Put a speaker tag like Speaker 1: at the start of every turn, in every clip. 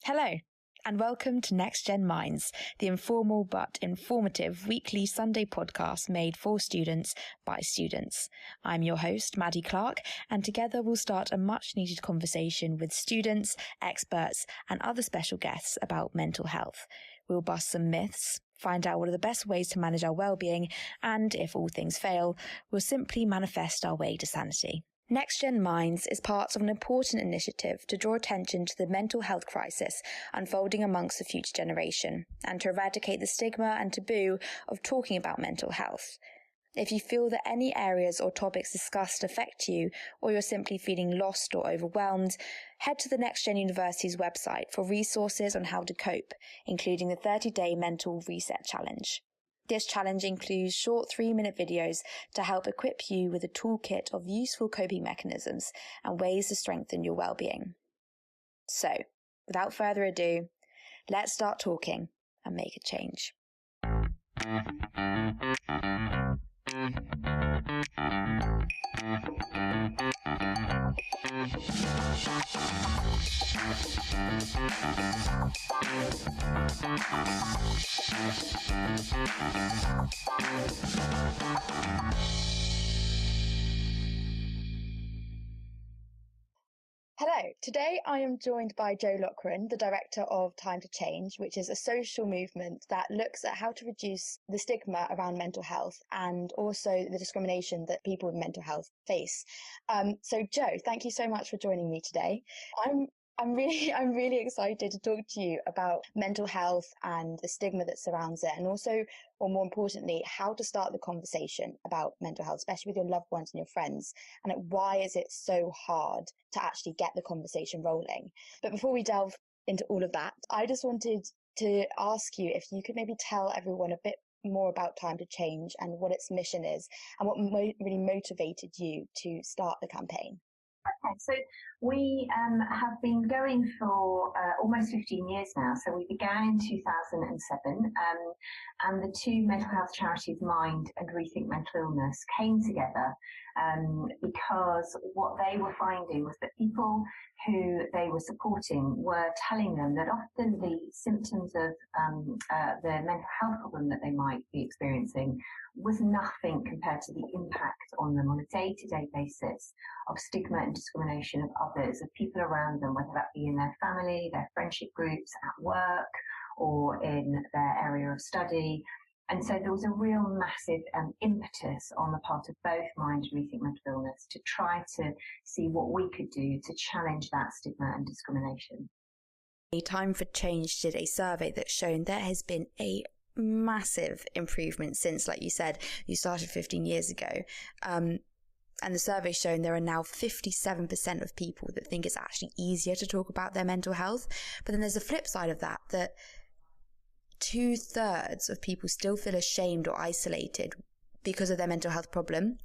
Speaker 1: Hello, and welcome to NexgenMinds, the informal but informative weekly Sunday podcast made for students by students. I'm your host, Maddie Clark, and together we'll start a much-needed conversation with students, experts, and other special guests about mental health. We'll bust some myths, find out what are the best ways to manage our well-being, and if all things fail, we'll simply manifest our way to sanity. NexgenMinds is part of an important initiative to draw attention to the mental health crisis unfolding amongst the future generation and to eradicate the stigma and taboo of talking about mental health. If you feel that any areas or topics discussed affect you, or you're simply feeling lost or overwhelmed, head to the NexGen Universities website for resources on how to cope, including the 30-day Mental Reset Challenge. This challenge includes short 3-minute videos to help equip you with a toolkit of useful coping mechanisms and ways to strengthen your well-being. So, without further ado, let's start talking and make a change. Hello, today I am joined by Jo Loughran, the director of Time to Change, which is a social movement that looks at how to reduce the stigma around mental health and also the discrimination that people with mental health face. So Jo, thank you so much for joining me today. I'm really excited to talk to you about mental health and the stigma that surrounds it, and also, or more importantly, how to start the conversation about mental health, especially with your loved ones and your friends, and why is it so hard to actually get the conversation rolling. But before we delve into all of that, I just wanted to ask you if you could maybe tell everyone a bit more about Time to Change and what its mission is and what really motivated you to start the campaign.
Speaker 2: Okay, so we have been going for almost 15 years now. So we began in 2007, and the two mental health charities, Mind and Rethink Mental Illness, came together because what they were finding was that people who they were supporting were telling them that often the symptoms of the mental health problem that they might be experiencing was nothing compared to the impact on them on a day-to-day basis of stigma and discrimination of others, of people around them, whether that be in their family, their friendship groups, at work, or in their area of study. And so there was a real massive impetus on the part of both Mind and Rethink Mental Illness to try to see what we could do to challenge that stigma and discrimination.
Speaker 1: Time for Change did a survey that's shown there has been a massive improvement since, like you said, you started 15 years ago. And the survey's shown there are now 57% of people that think it's actually easier to talk about their mental health. But then there's a flip side of that 2/3 of people still feel ashamed or isolated because of their mental health problem.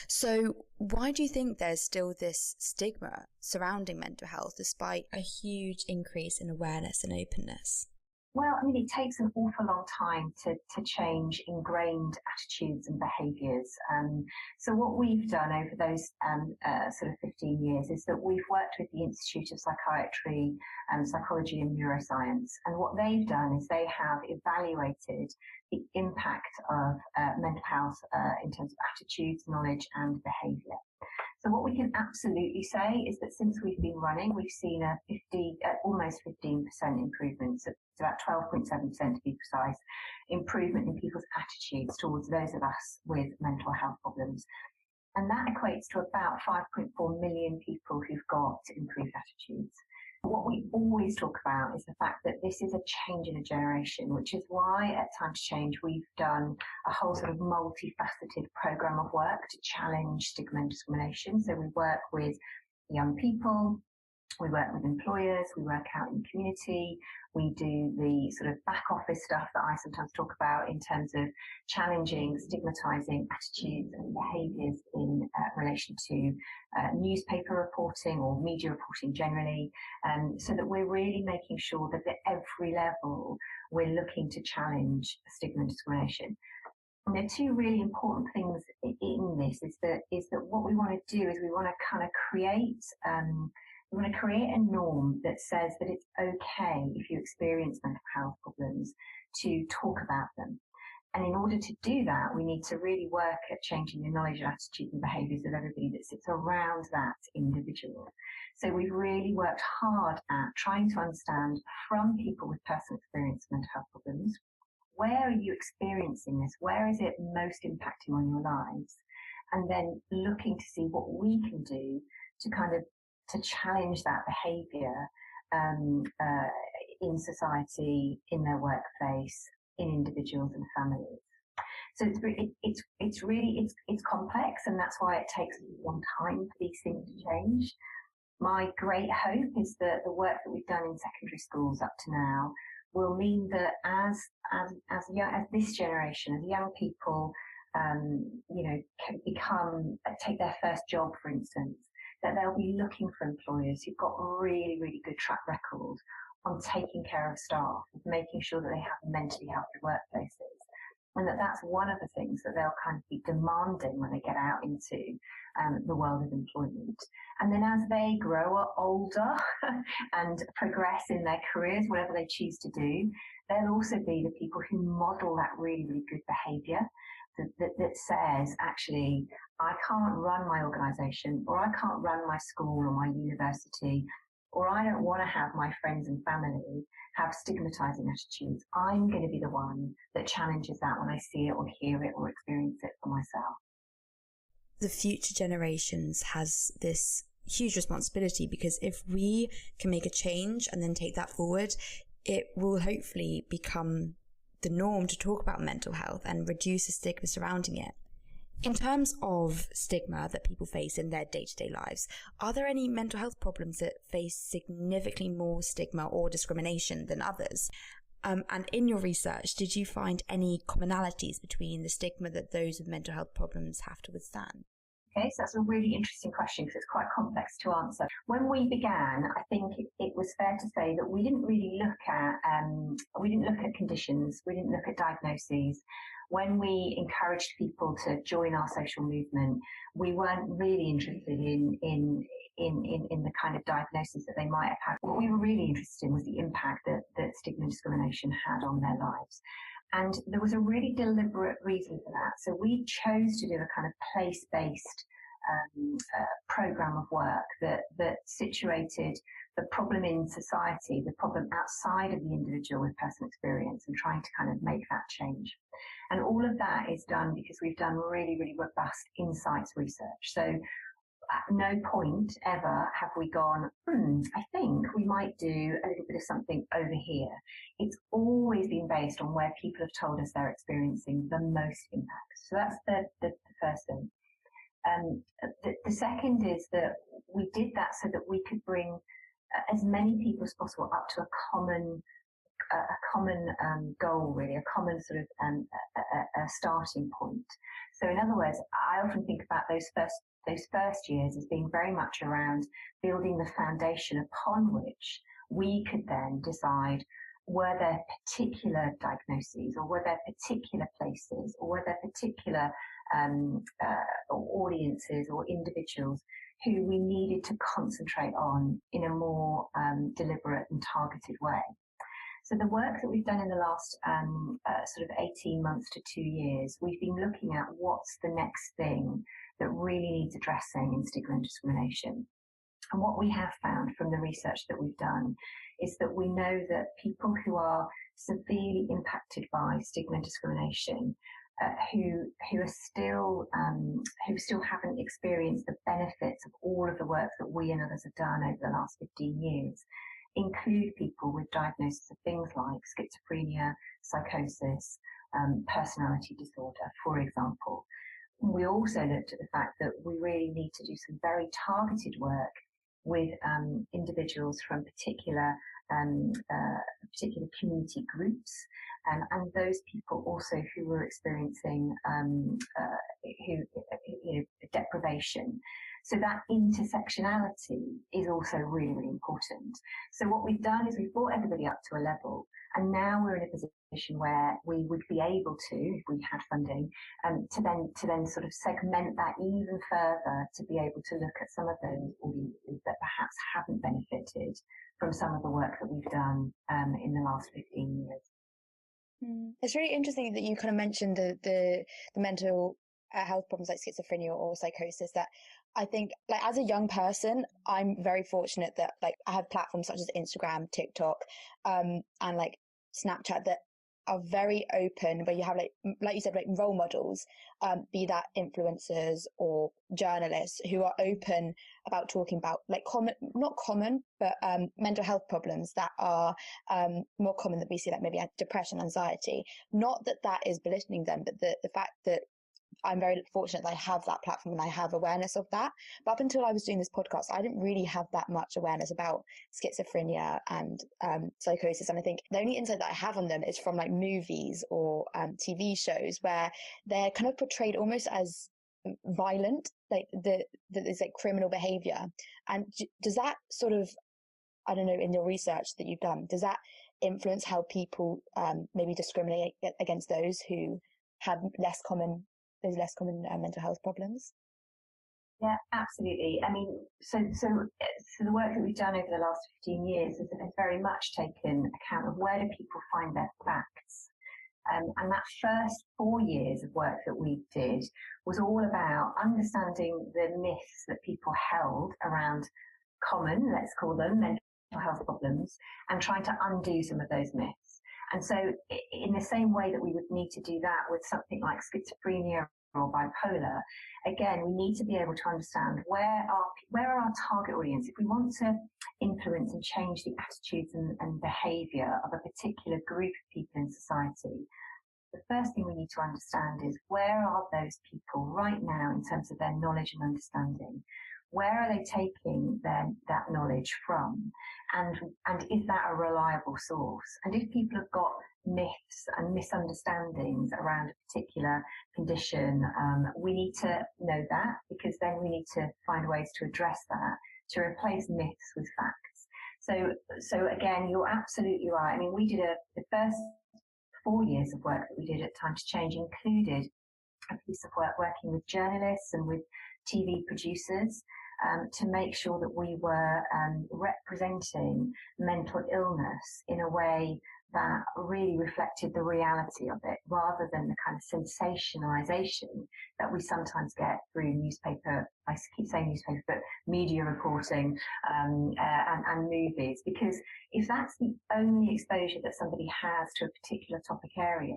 Speaker 1: So why do you think there's still this stigma surrounding mental health despite a huge increase in awareness and openness?
Speaker 2: Well, I mean, it takes an awful long time to change ingrained attitudes and behaviours. So what we've done over those sort of 15 years is that we've worked with the Institute of Psychiatry, Psychology and Neuroscience. And what they've done is they have evaluated the impact of mental health in terms of attitudes, knowledge and behaviour. So what we can absolutely say is that since we've been running, we've seen a almost 15% improvement, so it's about 12.7% to be precise, improvement in people's attitudes towards those of us with mental health problems. And that equates to about 5.4 million people who've got improved attitudes. What we always talk about is the fact that this is a change in a generation, which is why at Time to Change we've done a whole sort of multifaceted programme of work to challenge stigma and discrimination. So we work with young people, we work with employers, we work out in the community, we do the sort of back office stuff that I sometimes talk about in terms of challenging, stigmatising attitudes and behaviours in relation to newspaper reporting or media reporting generally, so that we're really making sure that at every level we're looking to challenge stigma and discrimination. And there are two really important things in this is that what we want to do is we want to kind of create We want to create a norm that says that it's okay if you experience mental health problems to talk about them. And in order to do that, we need to really work at changing the knowledge, attitudes and behaviours of everybody that sits around that individual. So we've really worked hard at trying to understand from people with personal experience of mental health problems, where are you experiencing this? Where is it most impacting on your lives? And then looking to see what we can do to kind of to challenge that behaviour in society, in their workplace, in individuals and families. So it's really complex, and that's why it takes a long time for these things to change. My great hope is that the work that we've done in secondary schools up to now will mean that as this generation, as young people, can take their first job, for instance, that they'll be looking for employers who've got a really, really good track record on taking care of staff, making sure that they have mentally healthy workplaces. And that's one of the things that they'll kind of be demanding when they get out into the world of employment. And then as they grow older and progress in their careers, whatever they choose to do, they'll also be the people who model that really, really good behaviour that says, actually, I can't run my organisation, or I can't run my school or my university, or I don't want to have my friends and family have stigmatising attitudes. I'm going to be the one that challenges that when I see it or hear it or experience it for myself.
Speaker 1: The future generations has this huge responsibility, because if we can make a change and then take that forward, it will hopefully become the norm to talk about mental health and reduce the stigma surrounding it. In terms of stigma that people face in their day-to-day lives, are there any mental health problems that face significantly more stigma or discrimination than others? And in your research, did you find any commonalities between the stigma that those with mental health problems have to withstand?
Speaker 2: Okay, so that's a really interesting question because it's quite complex to answer. When we began, I think it was fair to say that we didn't really look at conditions, we didn't look at diagnoses. When we encouraged people to join our social movement, we weren't really interested in the kind of diagnosis that they might have had. What we were really interested in was the impact that stigma and discrimination had on their lives. And there was a really deliberate reason for that. So we chose to do a kind of place-based program of work that situated the problem in society, the problem outside of the individual with personal experience, and trying to kind of make that change. And all of that is done because we've done really, really robust insights research. So at no point ever have we gone, I think we might do a little bit of something over here. It's always been based on where people have told us they're experiencing the most impact. So that's the first thing. The second is that we did that so that we could bring as many people as possible up to a common goal, really, a common sort of a starting point. So in other words, I often think about those first years as being very much around building the foundation upon which we could then decide, were there particular diagnoses, or were there particular places, or were there particular audiences or individuals who we needed to concentrate on in a more deliberate and targeted way. So the work that we've done in the last sort of 18 months to 2 years, we've been looking at what's the next thing that really needs addressing in stigma and discrimination. And what we have found from the research that we've done is that we know that people who are severely impacted by stigma and discrimination, who still haven't experienced the benefits of all of the work that we and others have done over the last 15 years, include people with diagnoses of things like schizophrenia, psychosis, personality disorder, for example. We also looked at the fact that we really need to do some very targeted work with individuals from particular community groups, and those people also who were experiencing deprivation. So that intersectionality is also really, really important. So what we've done is we've brought everybody up to a level, and now we're in a position where we would be able to, if we had funding, to then sort of segment that even further, to be able to look at some of those audiences that perhaps haven't benefited from some of the work that we've done in the last 15 years.
Speaker 1: It's really interesting that you kind of mentioned the mental health problems like schizophrenia or psychosis. That I think, like, as a young person, I'm very fortunate that, like, I have platforms such as Instagram, TikTok, and like Snapchat that are very open, where you have like you said, like role models, be that influencers or journalists who are open about talking about like not common, but mental health problems that are more common that we see, like maybe depression, anxiety. Not that is belittling them, but the fact that I'm very fortunate that I have that platform and I have awareness of that. But up until I was doing this podcast, I didn't really have that much awareness about schizophrenia and psychosis. And I think the only insight that I have on them is from like movies or TV shows, where they're kind of portrayed almost as violent, like that there's like criminal behavior. And does that sort of, I don't know, in your research that you've done, does that influence how people maybe discriminate against those who have less common mental health problems?
Speaker 2: Yeah, absolutely. I mean, so the work that we've done over the last 15 years has very much taken account of where do people find their facts. And that first 4 years of work that we did was all about understanding the myths that people held around common, let's call them, mental health problems, and trying to undo some of those myths. And so in the same way that we would need to do that with something like schizophrenia or bipolar, again, we need to be able to understand where are our target audience. If we want to influence and change the attitudes and behaviour of a particular group of people in society, the first thing we need to understand is where are those people right now in terms of their knowledge and understanding? Where are they taking that knowledge from? And is that a reliable source? And if people have got myths and misunderstandings around a particular condition, we need to know that, because then we need to find ways to address that, to replace myths with facts. So again, you're absolutely right. I mean, we did the first 4 years of work that we did at Time to Change included a piece of work working with journalists and with TV producers to make sure that we were representing mental illness in a way that really reflected the reality of it, rather than the kind of sensationalization that we sometimes get through newspaper, I keep saying newspaper, but media reporting and movies. Because if that's the only exposure that somebody has to a particular topic area,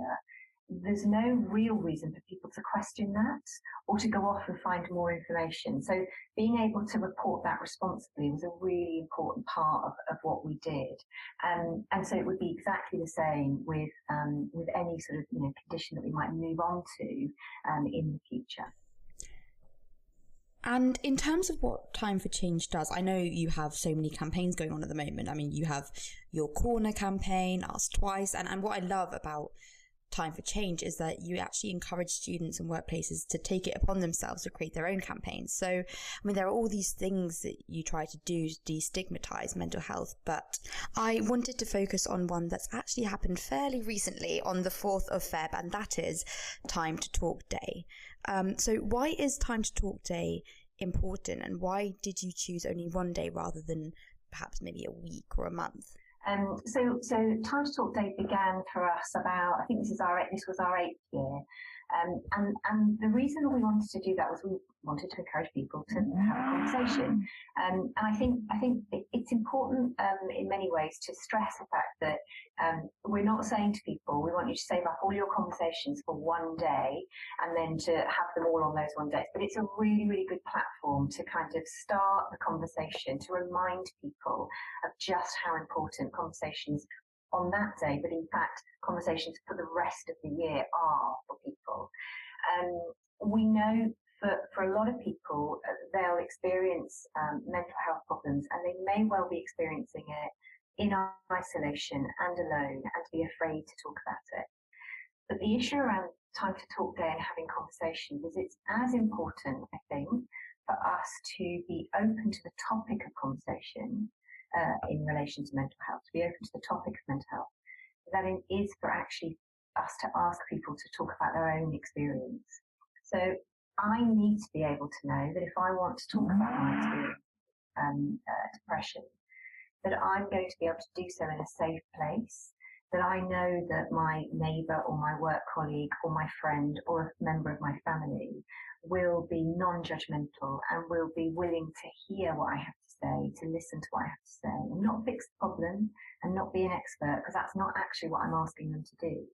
Speaker 2: there's no real reason for people to question that or to go off and find more information. So being able to report that responsibly was a really important part of what we did. And so it would be exactly the same with any sort of condition that we might move on to in the future.
Speaker 1: And in terms of what Time for Change does, I know you have so many campaigns going on at the moment. I mean, you have your Corner campaign, Ask Twice, and what I love about Time for Change is that you actually encourage students and workplaces to take it upon themselves to create their own campaigns. So, I mean, there are all these things that you try to do to destigmatize mental health, but I wanted to focus on one that's actually happened fairly recently on the 4th of Feb, and that is Time to Talk Day. So why is Time to Talk Day important, and why did you choose only one day rather than perhaps maybe a week or a month?
Speaker 2: So Time to Talk Day began for us about, I think this was our 8th year. And the reason we wanted to do that was we wanted to encourage people to have a conversation. And I think it's important in many ways to stress the fact that we're not saying to people, we want you to save up all your conversations for one day and then to have them all on those one days. But it's a really, really good platform to kind of start the conversation, to remind people of just how important conversations on that day, but in fact, conversations for the rest of the year are for people. We know for a lot of people, they'll experience mental health problems, and they may well be experiencing it in isolation and alone and be afraid to talk about it. But the issue around Time to Talk Day and having conversations is it's as important, I think, for us to be open to the topic of conversation in relation to mental health, to be open to the topic of mental health, than it is for actually us to ask people to talk about their own experience. So I need to be able to know that if I want to talk about my experience, depression, that I'm going to be able to do so in a safe place, that I know that my neighbour or my work colleague or my friend or a member of my family will be non-judgmental and will be willing to hear what I have to say, to listen to what I have to say, and not fix the problem and not be an expert, because that's not actually what I'm asking them to do.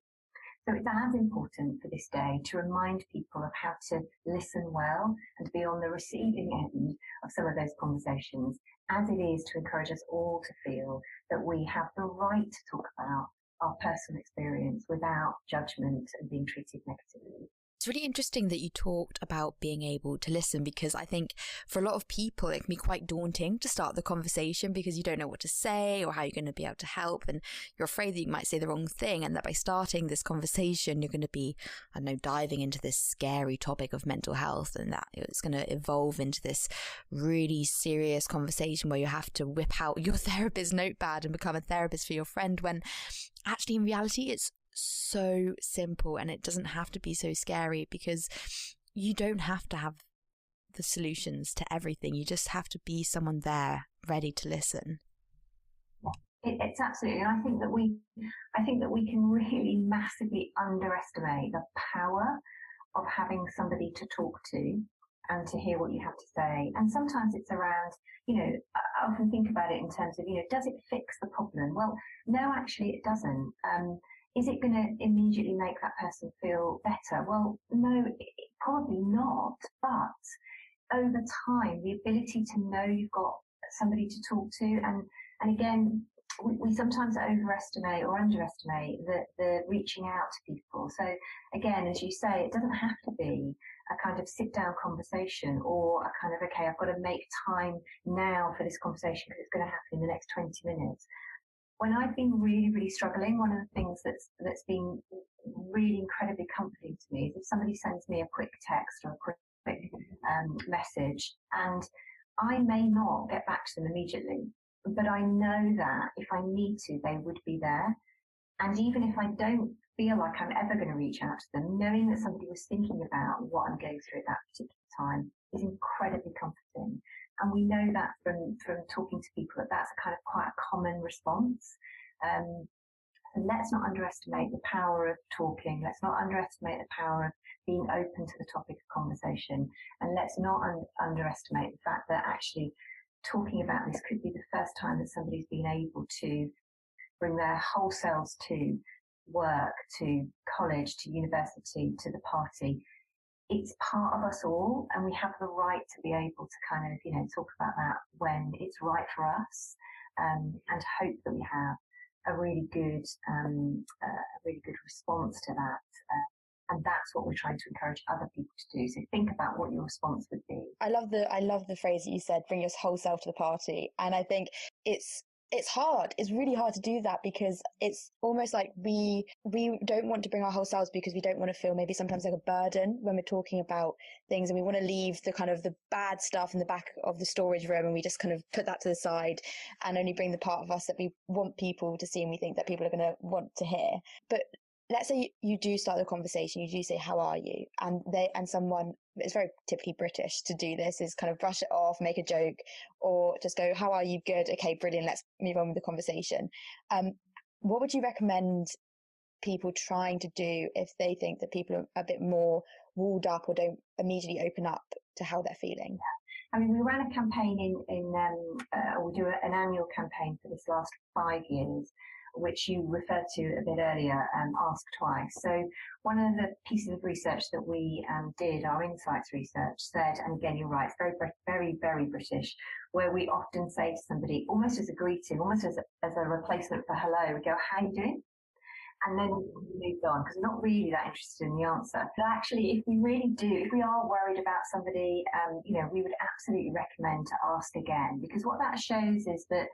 Speaker 2: So it's as important for this day to remind people of how to listen well and to be on the receiving end of some of those conversations, as it is to encourage us all to feel that we have the right to talk about our personal experience without judgment and being treated negatively.
Speaker 1: It's really interesting that you talked about being able to listen, because I think for a lot of people it can be quite daunting to start the conversation because you don't know what to say or how you're going to be able to help, and you're afraid that you might say the wrong thing, and that by starting this conversation you're going to be, I don't know, diving into this scary topic of mental health, and that it's going to evolve into this really serious conversation where you have to whip out your therapist notepad and become a therapist for your friend, when actually in reality it's so simple and it doesn't have to be so scary, because you don't have to have the solutions to everything. You just have to be someone there ready to listen.
Speaker 2: It's absolutely, and I think that we can really massively underestimate the power of having somebody to talk to and to hear what you have to say. And sometimes it's around, I often think about it in terms of, does it fix the problem? Well, no, actually it doesn't. Is it going to immediately make that person feel better? Well, no, probably not. But over time, the ability to know you've got somebody to talk to, and again, we sometimes overestimate or underestimate the reaching out to people. So again, as you say, it doesn't have to be a kind of sit-down conversation or a kind of, okay, I've got to make time now for this conversation because it's going to happen in the next 20 minutes. When I've been really, really struggling, one of the things that's been really incredibly comforting to me is if somebody sends me a quick text or a quick message, and I may not get back to them immediately, but I know that if I need to, they would be there. And even if I don't feel like I'm ever going to reach out to them, knowing that somebody was thinking about what I'm going through at that particular time is incredibly comforting. And we know that from talking to people that's a kind of quite a common response. And let's not underestimate the power of talking. Let's not underestimate the power of being open to the topic of conversation. And let's not underestimate the fact that actually talking about this could be the first time that somebody's been able to bring their whole selves to work, to college, to university, to the party. It's part of us all, and we have the right to be able to kind of, talk about that when it's right for us, and hope that we have a really good response to that. And that's what we're trying to encourage other people to do. So think about what your response would be.
Speaker 1: I love the phrase that you said, bring your whole self to the party. And I think it's hard. It's really hard to do that, because it's almost like we don't want to bring our whole selves because we don't want to feel maybe sometimes like a burden when we're talking about things, and we want to leave the kind of the bad stuff in the back of the storage room, and we just kind of put that to the side and only bring the part of us that we want people to see and we think that people are going to want to hear. But let's say you do start the conversation, you do say, how are you? And someone, it's very typically British to do this, is kind of brush it off, make a joke, or just go, how are you? Good. Okay, brilliant. Let's move on with the conversation. What would you recommend people trying to do if they think that people are a bit more walled up or don't immediately open up to how they're feeling?
Speaker 2: I mean, we ran a campaign we do an annual campaign for this last 5 years, which you referred to a bit earlier, Ask Twice. So one of the pieces of research that we did, our insights research, said, and again, you're right, it's very, very, very British, where we often say to somebody, almost as a greeting, almost as a replacement for hello, we go, how are you doing? And then we moved on, because we're not really that interested in the answer. But actually, if we are worried about somebody, we would absolutely recommend to ask again, because what that shows is that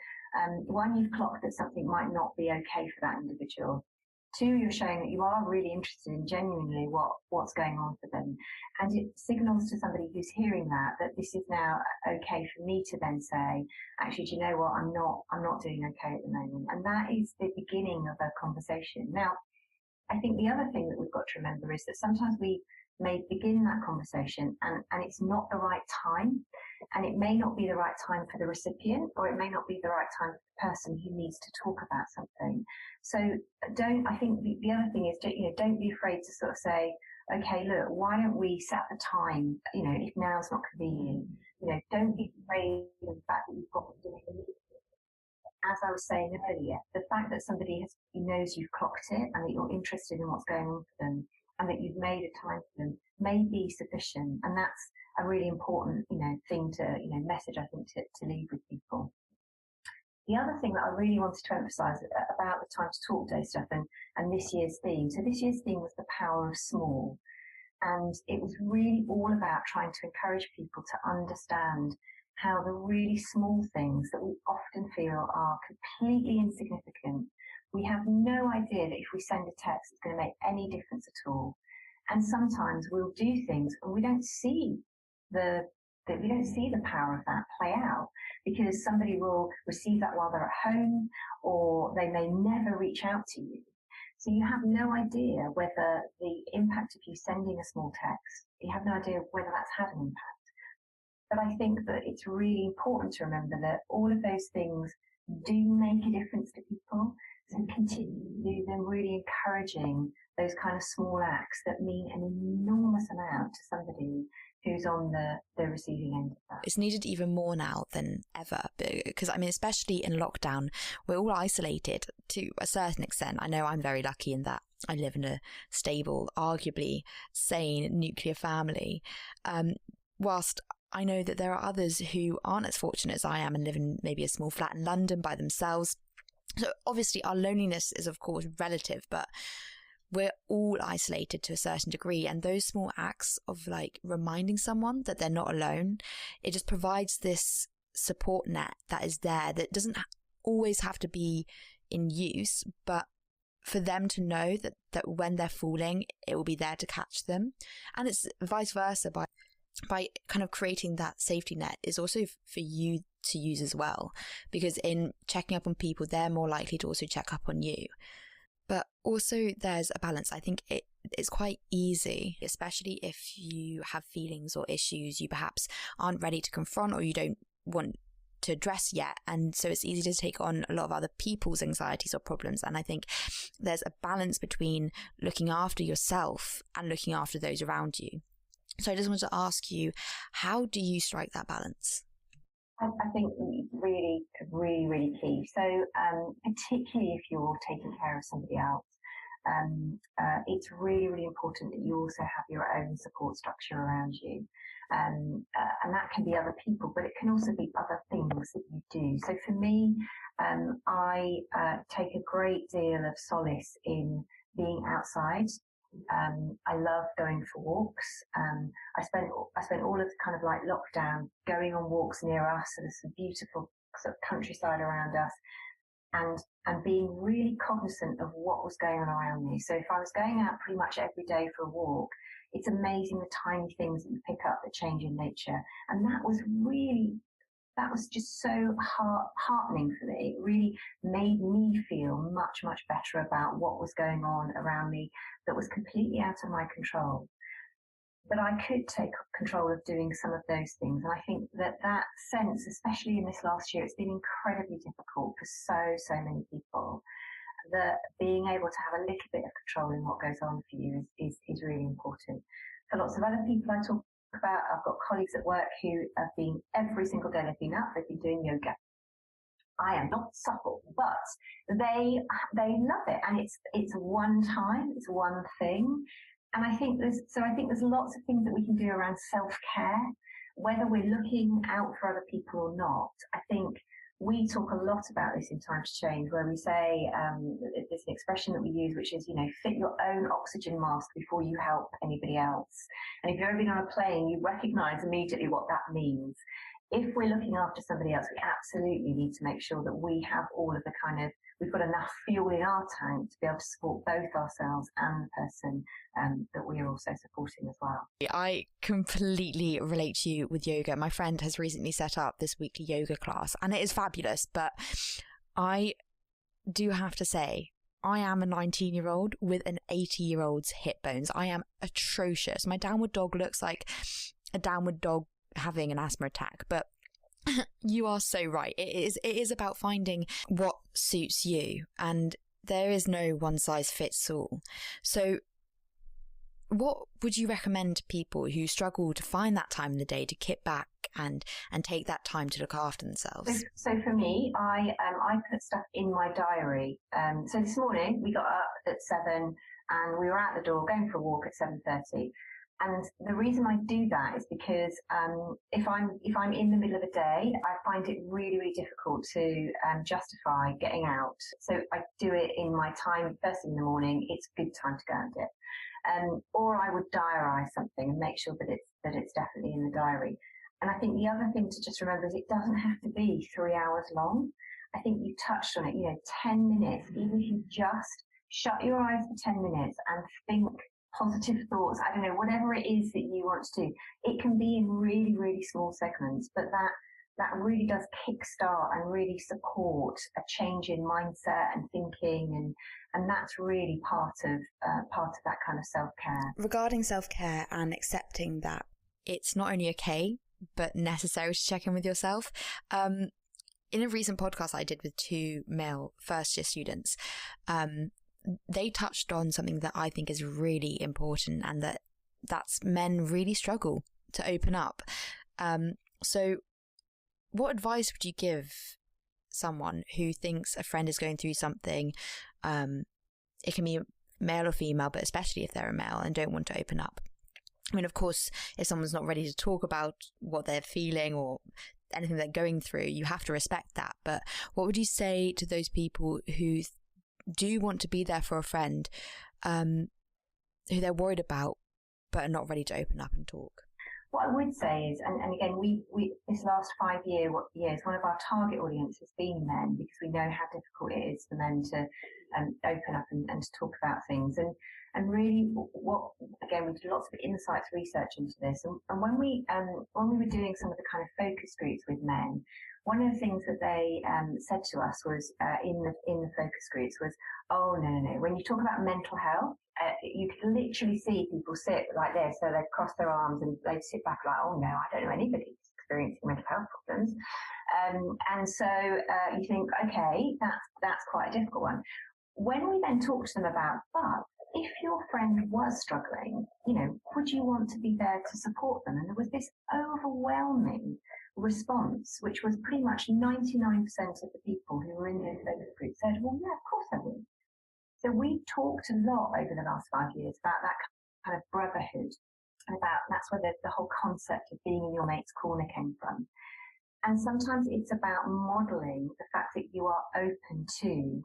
Speaker 2: one, you've clocked that something might not be okay for that individual. Two, you're showing that you are really interested in genuinely what's going on for them. And it signals to somebody who's hearing that this is now okay for me to then say, actually, do you know what? I'm not doing okay at the moment. And that is the beginning of a conversation. Now, I think the other thing that we've got to remember is that sometimes we may begin that conversation and it's not the right time, and it may not be the right time for the recipient, or it may not be the right time for the person who needs to talk about something. So I think the other thing is, don't be afraid to sort of say, okay, look, why don't we set the time, if now's not convenient, don't be afraid of the fact that you've got to do it. As I was saying earlier, the fact that somebody knows you've clocked it and that you're interested in what's going on for them and that you've made a time for them may be sufficient. And that's a really important, thing to, message, I think, to leave with people. The other thing that I really wanted to emphasise about the Time to Talk Day stuff and this year's theme. So this year's theme was the power of small. And it was really all about trying to encourage people to understand how the really small things that we often feel are completely insignificant, we have no idea that if we send a text, it's going to make any difference at all. And sometimes we'll do things and we don't see the power of that play out, because somebody will receive that while they're at home, or they may never reach out to you. So you have no idea whether the impact of you sending a small text, you have no idea whether that's had an impact. But I think that it's really important to remember that all of those things do make a difference to people. So continue to do them, really encouraging those kind of small acts that mean an enormous amount to somebody who's on the receiving end of that.
Speaker 1: It's needed even more now than ever, because especially in lockdown, we're all isolated to a certain extent. I know I'm very lucky in that I live in a stable, arguably sane nuclear family. Whilst I know that there are others who aren't as fortunate as I am and live in maybe a small flat in London by themselves. So obviously our loneliness is of course relative, but we're all isolated to a certain degree. And those small acts of reminding someone that they're not alone, it just provides this support net that is there, that doesn't always have to be in use, but for them to know that when they're falling, it will be there to catch them. And it's vice versa, by kind of creating that safety net is also for you to use as well, because in checking up on people, they're more likely to also check up on you. But also there's a balance. I think it's quite easy, especially if you have feelings or issues you perhaps aren't ready to confront or you don't want to address yet. And so it's easy to take on a lot of other people's anxieties or problems. And I think there's a balance between looking after yourself and looking after those around you. So I just wanted to ask you, how do you strike that balance?
Speaker 2: I think really, really, really key. So particularly if you're taking care of somebody else, it's really, really important that you also have your own support structure around you. And that can be other people, but it can also be other things that you do. So for me, I take a great deal of solace in being outside. I love going for walks. I spent all of the kind of lockdown going on walks near us, and there's some beautiful sort of countryside around us, and being really cognizant of what was going on around me. So if I was going out pretty much every day for a walk, it's amazing the tiny things that you pick up that change in nature. And that was just so heartening for me. It really made me feel much, much better about what was going on around me that was completely out of my control. But I could take control of doing some of those things. And I think that sense, especially in this last year, it's been incredibly difficult for so many people. That being able to have a little bit of control in what goes on for you is really important. For lots of other people I talk about, I've got colleagues at work who have been every single day they've been up, they've been doing yoga. I am not supple, but they love it, and it's one time, it's one thing. And I think there's lots of things that we can do around self-care, whether we're looking out for other people or not. I think we talk a lot about this in Time to Change, where we say, there's an expression that we use, which is, fit your own oxygen mask before you help anybody else. And if you've ever been on a plane, you recognise immediately what that means. if we're looking after somebody else, we absolutely need to make sure that we have all of the we've got enough fuel in our tank to be able to support both ourselves and the person that we are also supporting as well.
Speaker 1: I completely relate to you with yoga. My friend has recently set up this weekly yoga class and it is fabulous, but I do have to say, I am a 19-year-old with an 80-year-old's hip bones. I am atrocious. My downward dog looks like a downward dog having an asthma attack, but you are so right. It is about finding what suits you, and there is no one size fits all. So what would you recommend to people who struggle to find that time in the day to kick back and take that time to look after themselves?
Speaker 2: So for me, I put stuff in my diary. So this morning we got up at 7 and we were out the door going for a walk at 7:30. And the reason I do that is because if I'm in the middle of a day, I find it really, really difficult to justify getting out. So I do it in my time first thing in the morning. It's a good time to go and do it. Or I would diarise something and make sure that it's definitely in the diary. And I think the other thing to just remember is it doesn't have to be 3 hours long. I think you touched on it, 10 minutes, even if you just shut your eyes for 10 minutes and think positive thoughts, I don't know, whatever it is that you want to do. It can be in really, really small segments, but that really does kickstart and really support a change in mindset and thinking, and that's really part of that kind of self-care.
Speaker 1: Regarding self-care and accepting that it's not only okay, but necessary to check in with yourself. In a recent podcast I did with 2 male first-year students, they touched on something that I think is really important, and that's men really struggle to open up. So what advice would you give someone who thinks a friend is going through something? It can be male or female, but especially if they're a male and don't want to open up. I mean, of course, if someone's not ready to talk about what they're feeling or anything they're going through, you have to respect that. But what would you say to those people who do want to be there for a friend, who they're worried about but are not ready to open up and talk?
Speaker 2: What I would say is, and again, we this last 5 years, one of our target audience has been men, because we know how difficult it is for men to open up and to talk about things. And really, again, we did lots of insights research into this. And when we were doing some of the kind of focus groups with men, one of the things that they said to us was in the focus groups was, oh, no. When you talk about mental health, you could literally see people sit like this, so they'd cross their arms and they'd sit back like, oh no, I don't know anybody who's experiencing mental health problems. And so you think, okay, that's quite a difficult one. When we then talk to them about, but if your friend was struggling, would you want to be there to support them? And there was this overwhelming response, which was pretty much 99% of the people who were in those focus groups said, well, yeah, of course I would. So we talked a lot over the last 5 years about that kind of brotherhood, and that's where the whole concept of being in your mate's corner came from. And sometimes it's about modelling the fact that you are open to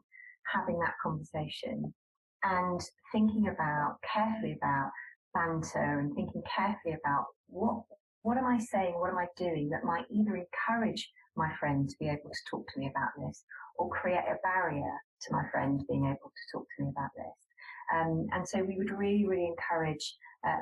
Speaker 2: having that conversation and thinking carefully about banter and thinking carefully about what am I saying, what am I doing that might either encourage my friend to be able to talk to me about this or create a barrier to my friend being able to talk to me about this. And so we would really, really encourage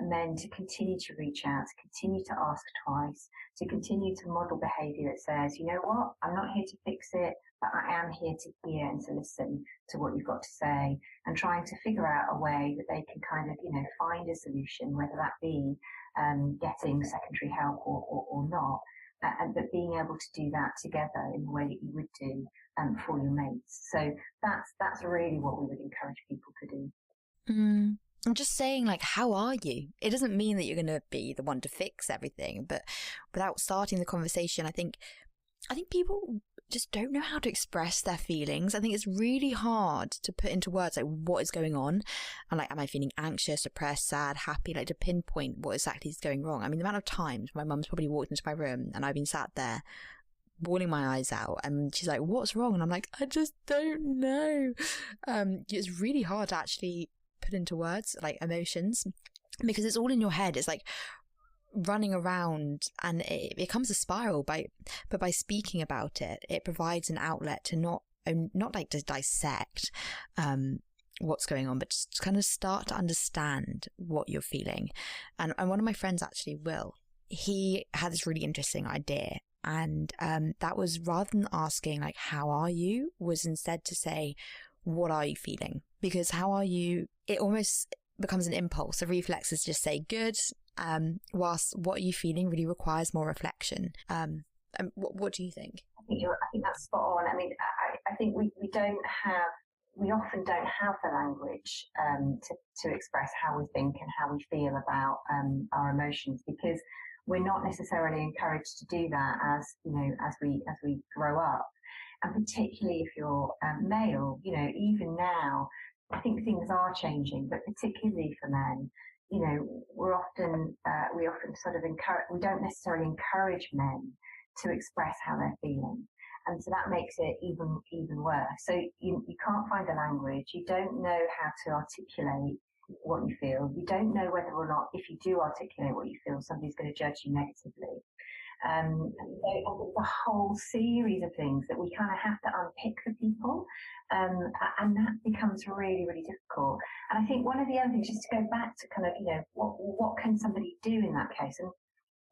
Speaker 2: men to continue to reach out, to continue to ask twice, to continue to model behaviour that says, you know what, I'm not here to fix it, but I am here to hear and to listen to what you've got to say, and trying to figure out a way that they can kind of, find a solution, whether that be getting secondary help or not. But being able to do that together in the way that you would do for your mates. So that's really what we would encourage people to do.
Speaker 1: I'm just saying, how are you? It doesn't mean that you're going to be the one to fix everything, but without starting the conversation, I think people just don't know how to express their feelings. I think it's really hard to put into words what is going on, and am I feeling anxious, depressed, sad, happy, to pinpoint what exactly is going wrong. I mean, the amount of times my mum's probably walked into my room and I've been sat there bawling my eyes out and she's like, what's wrong? And I'm like, I just don't know. It's really hard to actually put into words emotions, because it's all in your head. It's running around, and it becomes a spiral. But by speaking about it, it provides an outlet to not like to dissect what's going on, but just kind of start to understand what you're feeling. And one of my friends, actually, Will, he had this really interesting idea. And that was, rather than asking like, how are you, was instead to say, what are you feeling? Because how are you, it almost becomes an impulse. The reflex is just say good, whilst what are you feeling really requires more reflection. What do you think?
Speaker 2: I think that's spot on. I mean, I think we often don't have the language to express how we think and how we feel about our emotions, because we're not necessarily encouraged to do that as we grow up. And particularly if you're male, even now, I think things are changing, but particularly for men, we often sort of we don't necessarily encourage men to express how they're feeling. And so that makes it even worse. So you can't find the language. You don't know how to articulate what you feel. You don't know whether or not, if you do articulate what you feel, somebody's going to judge you negatively. So I think a whole series of things that we kind of have to unpick for people. And that becomes really, really difficult. And I think one of the other things, just to go back to kind of, what can somebody do in that case? And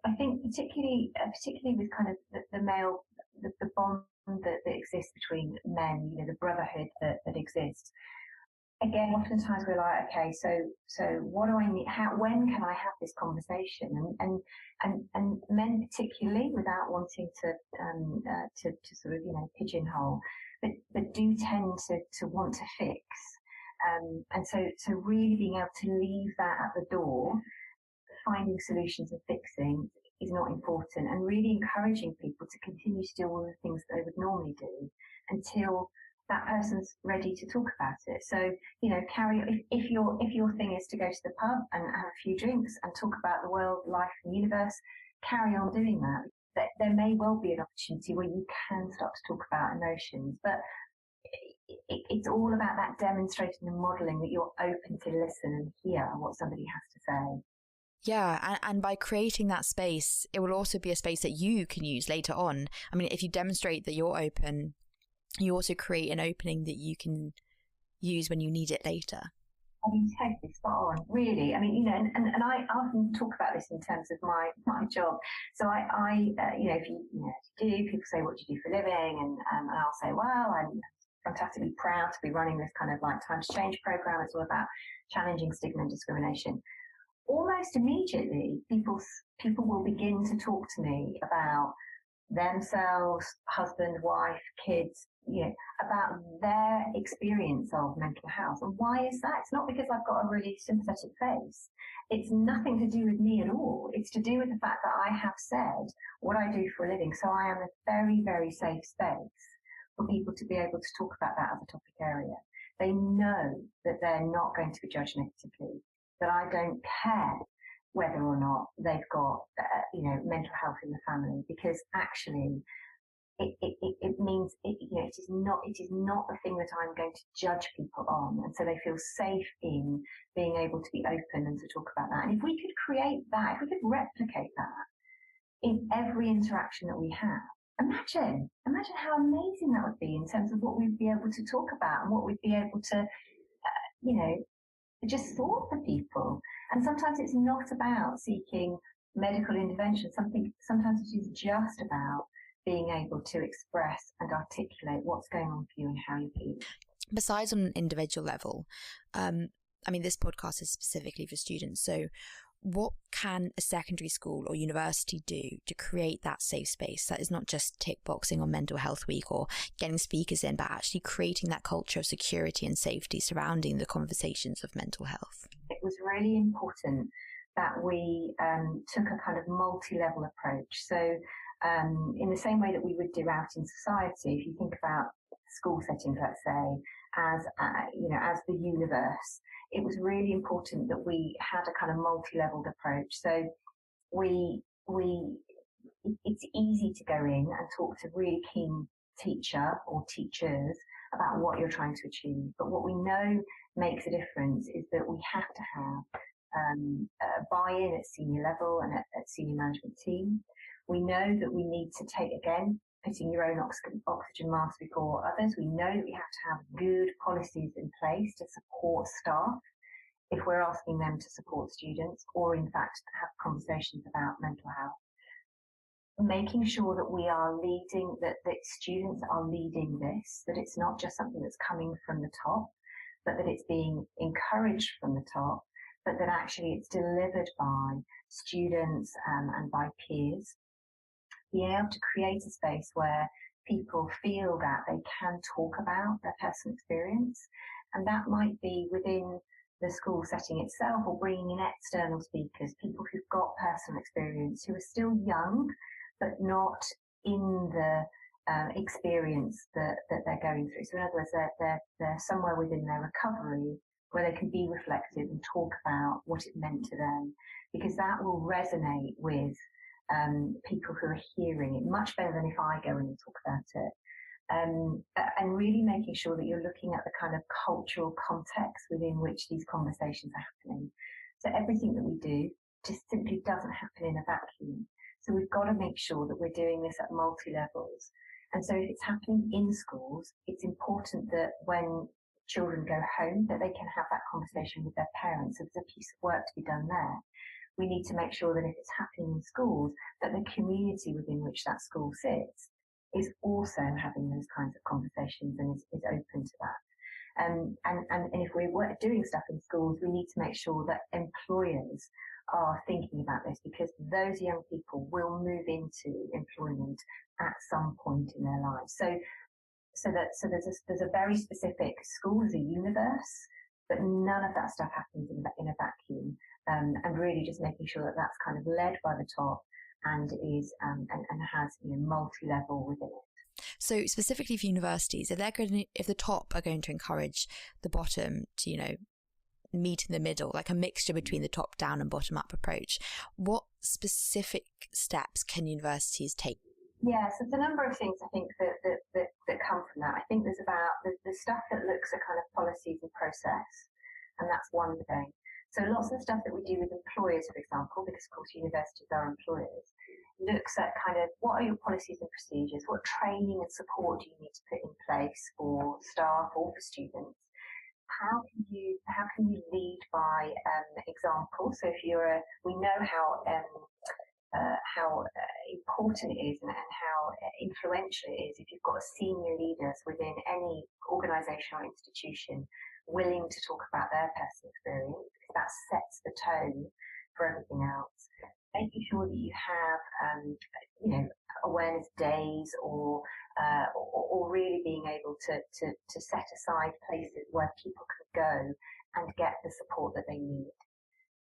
Speaker 2: I think particularly with kind of the male, the bond that exists between men, the brotherhood that exists. Again, oftentimes we're like, okay, so what do I need? When can I have this conversation? And men particularly, without wanting to sort of pigeonhole, but do tend to want to fix. And so really being able to leave that at the door, finding solutions and fixing is not important, and really encouraging people to continue to do all the things that they would normally do until that person's ready to talk about it. So, if your thing is to go to the pub and have a few drinks and talk about the world, life and universe, carry on doing that. There may well be an opportunity where you can start to talk about emotions, but it's all about that demonstrating and modelling that you're open to listen and hear what somebody has to say.
Speaker 1: Yeah, and by creating that space, it will also be a space that you can use later on. I mean, if you demonstrate that you're open, you also create an opening that you can use when you need it later.
Speaker 2: I mean, totally spot on, really. I mean, and I often talk about this in terms of my job. So if you do, people say, what do you do for a living? And I'll say, well, I'm fantastically proud to be running this kind of like Time to Change program. It's all about challenging stigma and discrimination. Almost immediately, people will begin to talk to me about themselves, husband, wife, kids, about their experience of mental health. And why is that? It's not because I've got a really sympathetic face. It's nothing to do with me at all. It's to do with the fact that I have said what I do for a living. So I am a very, very safe space for people to be able to talk about that as a topic area. They know that they're not going to be judged negatively, that I don't care whether or not they've got, mental health in the family, because actually it means, it is not a thing that I'm going to judge people on. And so they feel safe in being able to be open and to talk about that. And if we could create that, if we could replicate that in every interaction that we have, imagine how amazing that would be in terms of what we'd be able to talk about and what we'd be able to, just thought for people. And sometimes it's not about seeking medical intervention. Sometimes it is just about being able to express and articulate what's going on for you and how you feel.
Speaker 1: Besides on an individual level, this podcast is specifically for students. So what can a secondary school or university do to create that safe space that is not just tick boxing on Mental Health Week or getting speakers in, but actually creating that culture of security and safety surrounding the conversations of mental health?
Speaker 2: It was really important that we took a kind of multi-level approach. So in the same way that we would do out in society, if you think about school settings, let's say, as the universe, it was really important that we had a kind of multi-leveled approach. So it's easy to go in and talk to a really keen teacher or teachers about what you're trying to achieve. But what we know makes a difference is that we have to have buy-in at senior level and at senior management team. We know that we need to take, again, putting your own oxygen mask before others. We know that we have to have good policies in place to support staff if we're asking them to support students, or in fact have conversations about mental health. Making sure that we are leading, that students are leading this, that it's not just something that's coming from the top, but that it's being encouraged from the top, but that actually it's delivered by students and by peers. Be able to create a space where people feel that they can talk about their personal experience, and that might be within the school setting itself, or bringing in external speakers, people who've got personal experience, who are still young, but not in the experience that they're going through. So in other words, they're somewhere within their recovery where they can be reflective and talk about what it meant to them, because that will resonate with people who are hearing it much better than if I go in and talk about it. And really making sure that you're looking at the kind of cultural context within which these conversations are happening. So everything that we do just simply doesn't happen in a vacuum. So we've got to make sure that we're doing this at multi-levels. And so if it's happening in schools, it's important that when children go home, that they can have that conversation with their parents. So there's a piece of work to be done there. We need to make sure that if it's happening in schools, that the community within which that school sits is also having those kinds of conversations and is open to that. And if we're doing stuff in schools, we need to make sure that employers are thinking about this, because those young people will move into employment at some point in their lives. So there's a very specific school as a universe, but none of that stuff happens in a vacuum. And really just making sure that that's kind of led by the top and is and has multi-level within it.
Speaker 1: So specifically for universities, if the top are going to encourage the bottom to meet in the middle, like a mixture between the top down and bottom up approach, what specific steps can universities take?
Speaker 2: Yeah, so there's a number of things I think that come from that. I think there's about the stuff that looks at kind of policies and process, and that's one thing. So lots of the stuff that we do with employers, for example, because of course universities are employers, looks at kind of what are your policies and procedures, what training and support do you need to put in place for staff or for students. How can you lead by example? So if we know how important it is and how influential it is if you've got senior leaders within any organisation or institution willing to talk about their personal experience, because that sets the tone for everything else. Making sure that you have awareness days or really being able to set aside places where people can go and get the support that they need.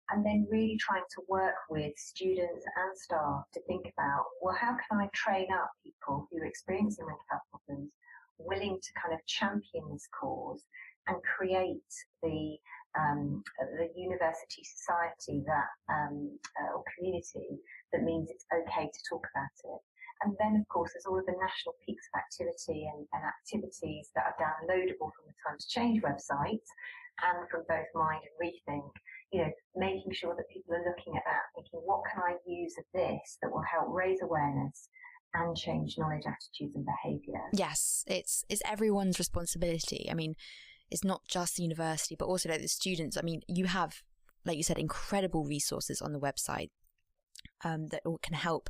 Speaker 2: And then really trying to work with students and staff to think about, well, how can I train up people who are experiencing mental health problems, willing to kind of champion this cause and create the university society or community that means it's okay to talk about it. And then, of course, there's all of the national peaks of activity and activities that are downloadable from the Time to Change website and from both Mind and Rethink. Making sure that people are looking at that, thinking, what can I use of this that will help raise awareness and change knowledge, attitudes and behaviour?
Speaker 1: Yes, it's everyone's responsibility. I mean, it's not just the university, but also the students. I mean, you have, like you said, incredible resources on the website that can help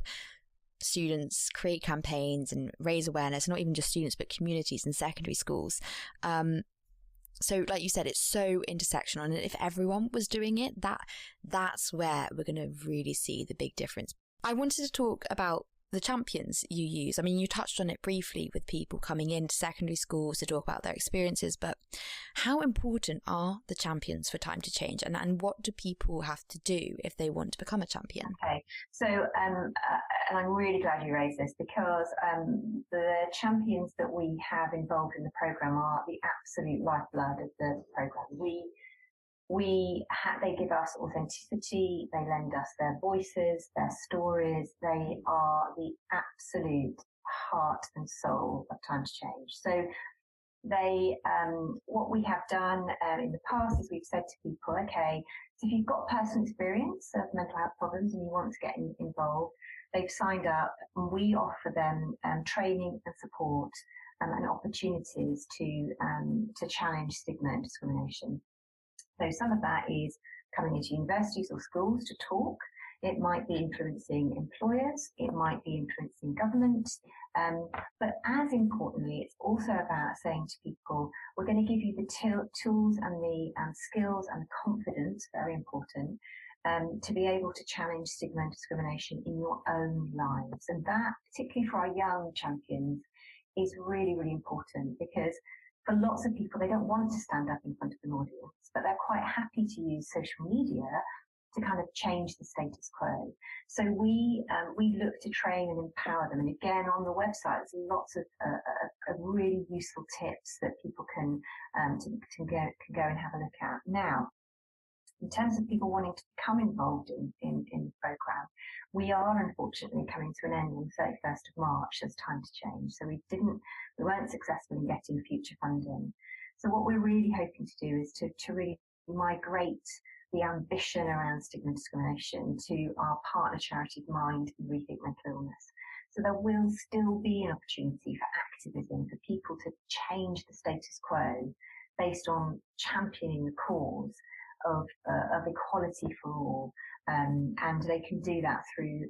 Speaker 1: students create campaigns and raise awareness, not even just students, but communities and secondary schools. So like you said, it's so intersectional, and if everyone was doing it, that's where we're going to really see the big difference. I wanted to talk about the champions you use. I mean, you touched on it briefly with people coming into secondary schools to talk about their experiences, but how important are the champions for Time to Change, and what do people have to do if they want to become a champion?
Speaker 2: Okay, so and I'm really glad you raised this, because the champions that we have involved in the programme are the absolute lifeblood of the programme. They give us authenticity, they lend us their voices, their stories, they are the absolute heart and soul of Time to Change. So what we have done in the past is we've said to people, okay, so if you've got personal experience of mental health problems and you want to get involved, they've signed up, and we offer them training and support and opportunities to challenge stigma and discrimination. So some of that is coming into universities or schools to talk. It might be influencing employers, it might be influencing government, but as importantly, it's also about saying to people, we're going to give you the tools and the skills and the confidence, very important, to be able to challenge stigma and discrimination in your own lives. And that, particularly for our young champions, is really, really important, because for lots of people, they don't want to stand up in front of an audience, but they're quite happy to use social media to kind of change the status quo. So we look to train and empower them. And again, on the website, there's lots of really useful tips that people can go and have a look at. Now, in terms of people wanting to become involved in the programme, we are unfortunately coming to an end on the 31st of March as Time to Change. So we weren't successful in getting future funding. So what we're really hoping to do is to really migrate the ambition around stigma and discrimination to our partner charity Mind and Rethink Mental Illness. So there will still be an opportunity for activism, for people to change the status quo based on championing the cause of equality for all, and they can do that through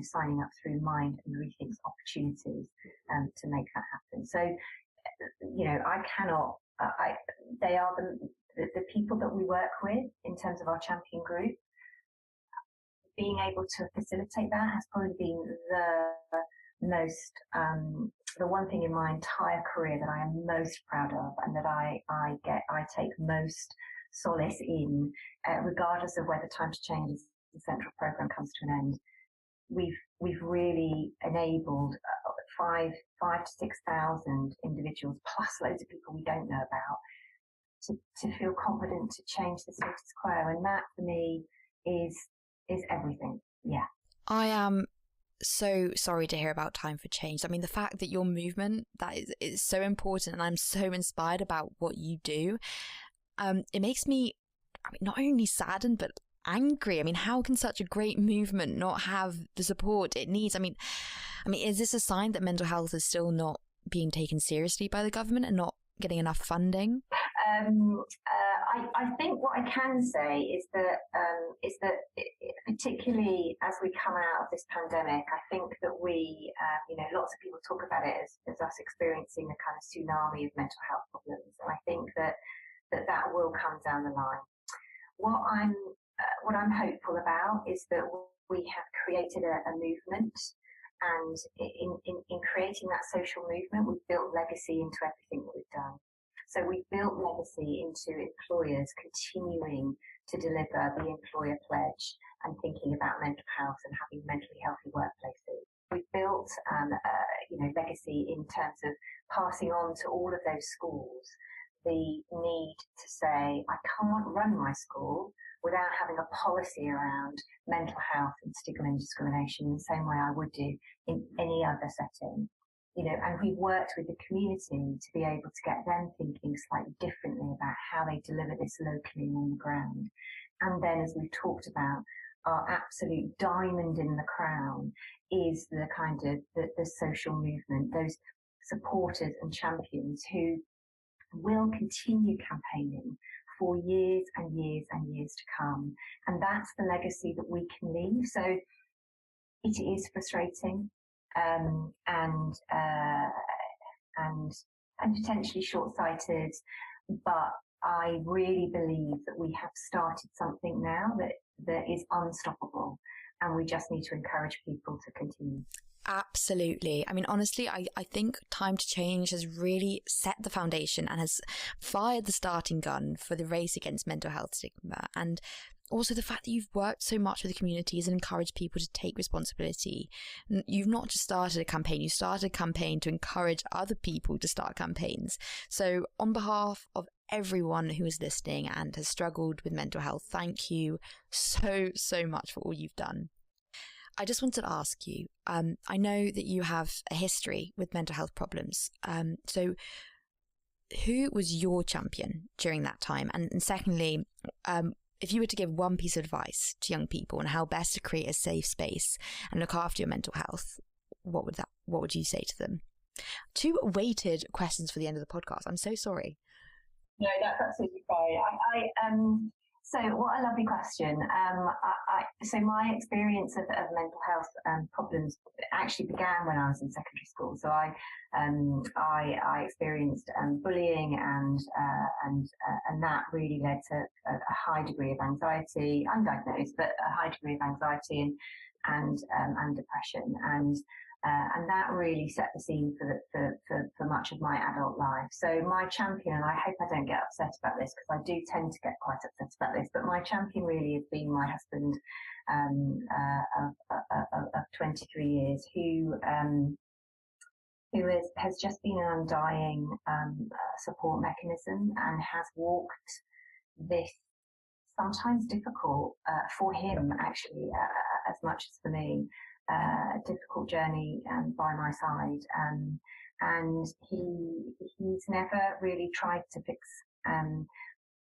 Speaker 2: signing up through Mind and Rethink's opportunities to make that happen. So they are the people that we work with in terms of our champion group. Being able to facilitate that has probably been the one thing in my entire career that I am most proud of, and that I take most solace in, regardless of whether Time to Change as the central programme comes to an end. We've really enabled 5,000 to 6,000 individuals, plus loads of people we don't know about, to feel confident to change the status quo, and that for me is everything. Yeah,
Speaker 1: I am so sorry to hear about Time for Change. I mean, the fact that your movement that is so important, and I'm so inspired about what you do. It makes me, not only saddened but angry. I mean, how can such a great movement not have the support it needs? I mean, is this a sign that mental health is still not being taken seriously by the government and not getting enough funding?
Speaker 2: I think what I can say is that particularly as we come out of this pandemic, I think that we, lots of people talk about it as us experiencing a kind of tsunami of mental health problems, and I think that will come down the line. What I'm hopeful about is that we have created a movement, and in creating that social movement, we've built legacy into everything that we've done. So we've built legacy into employers continuing to deliver the employer pledge and thinking about mental health and having mentally healthy workplaces. We've built legacy in terms of passing on to all of those schools the need to say, I can't run my school without having a policy around mental health and stigma and discrimination in the same way I would do in any other setting. And we've worked with the community to be able to get them thinking slightly differently about how they deliver this locally on the ground. And then, as we've talked about, our absolute diamond in the crown is the kind of the social movement, those supporters and champions who will continue campaigning for years and years and years to come. And that's the legacy that we can leave. So it is frustrating and potentially short-sighted, but I really believe that we have started something now that is unstoppable, and we just need to encourage people to continue.
Speaker 1: Absolutely. I mean, honestly, I think Time to Change has really set the foundation and has fired the starting gun for the race against mental health stigma. And also the fact that you've worked so much with the communities and encouraged people to take responsibility. You've not just started a campaign, you started a campaign to encourage other people to start campaigns. So on behalf of everyone who is listening and has struggled with mental health, thank you so much for all you've done. I just wanted to ask you, I know that you have a history with mental health problems. So who was your champion during that time? And secondly, if you were to give one piece of advice to young people on how best to create a safe space and look after your mental health, what would you say to them? 2 weighted questions for the end of the podcast. I'm so sorry.
Speaker 2: No, that's absolutely fine. So what a lovely question. So my experience of mental health problems actually began when I was in secondary school. So I experienced bullying and that really led to a high degree of anxiety, undiagnosed, but a high degree of anxiety and depression. And that really set the scene for much of my adult life. So my champion, and I hope I don't get upset about this because I do tend to get quite upset about this, but my champion really has been my husband of 23 years, who has just been an undying support mechanism and has walked this sometimes difficult for him actually as much as for me. Difficult journey by my side, and he's never really tried to fix.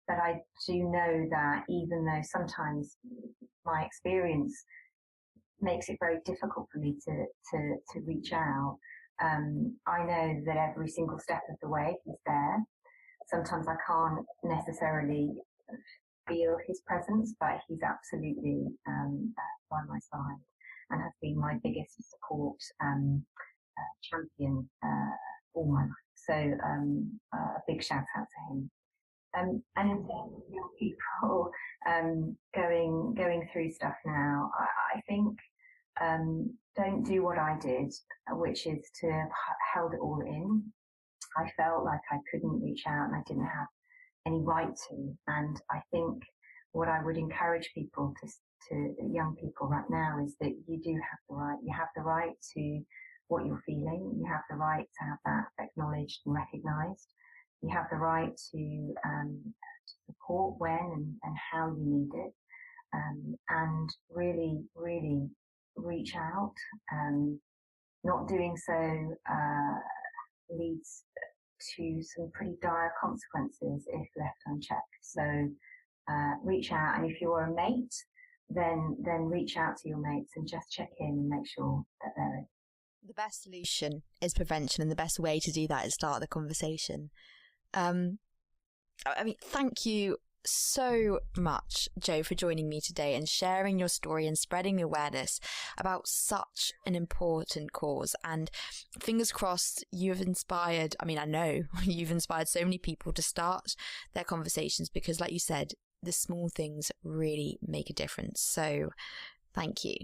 Speaker 2: But I do know that even though sometimes my experience makes it very difficult for me to reach out, I know that every single step of the way he's there. Sometimes I can't necessarily feel his presence, but he's absolutely by my side, and has been my biggest support champion all my life. So a big shout out to him. And in terms of young people going through stuff now, I think don't do what I did, which is to have held it all in. I felt like I couldn't reach out and I didn't have any right to. And I think what I would encourage people to young people right now is that you do have the right. You have the right to what you're feeling. You have the right to have that acknowledged and recognised. You have the right to support when and how you need it, and really, really reach out. Not doing so leads to some pretty dire consequences if left unchecked. So reach out, and if you're a mate, then reach out to your mates and just check in and make sure that they're in.
Speaker 1: The best solution is prevention, and the best way to do that is start the conversation. Thank you so much, Jo, for joining me today and sharing your story and spreading the awareness about such an important cause. And fingers crossed, you've inspired, I know you've inspired so many people to start their conversations, because like you said, the small things really make a difference. So thank you.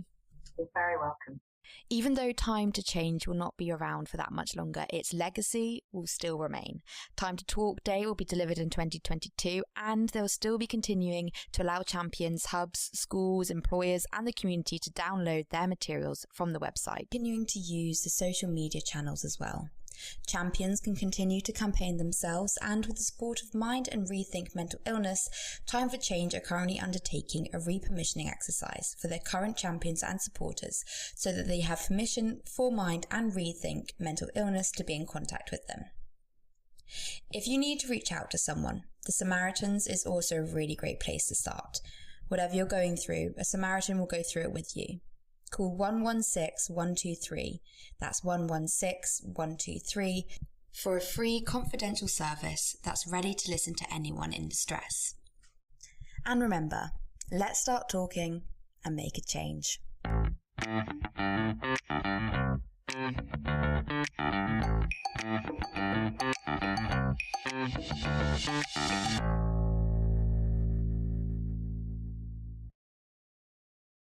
Speaker 2: You're very welcome.
Speaker 1: Even though Time to Change will not be around for that much longer, its legacy will still remain. Time to Talk Day will be delivered in 2022, and they'll still be continuing to allow champions, hubs, schools, employers and the community to download their materials from the website, continuing to use the social media channels as well. Champions can continue to campaign themselves, and with the support of Mind and Rethink Mental Illness, Time for Change are currently undertaking a repermissioning exercise for their current champions and supporters, so that they have permission for Mind and Rethink Mental Illness to be in contact with them. If you need to reach out to someone, the Samaritans is also a really great place to start. Whatever you're going through, a Samaritan will go through it with you. Call 116 123, that's 116 123, for a free confidential service that's ready to listen to anyone in distress. And remember, let's start talking and make a change.